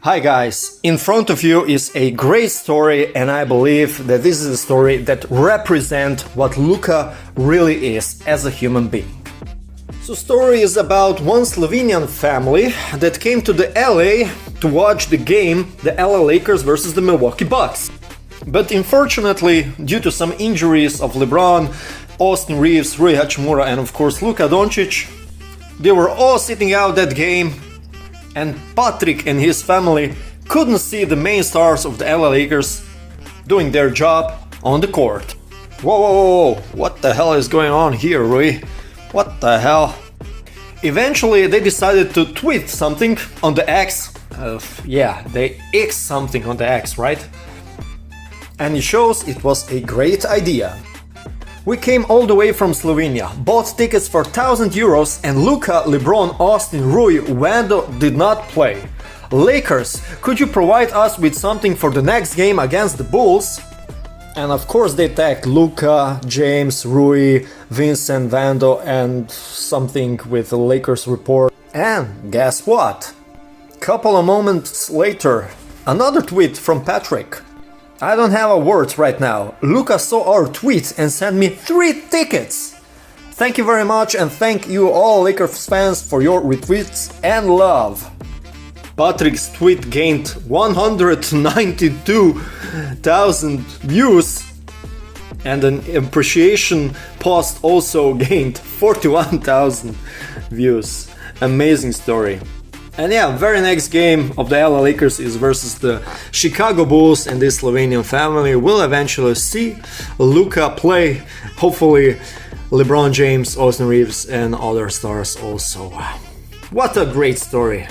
Hi guys, in front of you is a great story, and I believe that this is a story that represents what Luka really is as a human being. So story is about one Slovenian family that came to the LA to watch the game, the LA Lakers versus the Milwaukee Bucks. But unfortunately, due to some injuries of LeBron, Austin Reeves, Rui Hachimura and of course Luka Doncic, they were all sitting out that game, and Patrick and his family couldn't see the main stars of the LA Lakers doing their job on the court. Whoa, whoa, whoa, what the hell is going on here, Rui? What the hell? Eventually they decided to tweet something on the X. They X something on the X, right? And it shows it was a great idea. We came all the way from Slovenia, bought tickets for 1,000 euros, and Luka, LeBron, Austin, Rui, Wando did not play. Lakers, could you provide us with something for the next game against the Bulls? And of course they tagged Luka, James, Rui, Vincent, Vando and something with the Lakers report. And guess what? Couple of moments later, another tweet from Patrick. I don't have a word right now. Luka saw our tweet and sent me 3 tickets. Thank you very much, and thank you all Lakers fans for your retweets and love. Patrick's tweet gained 192,000 views, and an appreciation post also gained 41,000 views. Amazing story. And yeah, very next game of the LA Lakers is versus the Chicago Bulls, and this Slovenian family will eventually see Luka play. Hopefully LeBron James, Austin Reeves and other stars also. What a great story.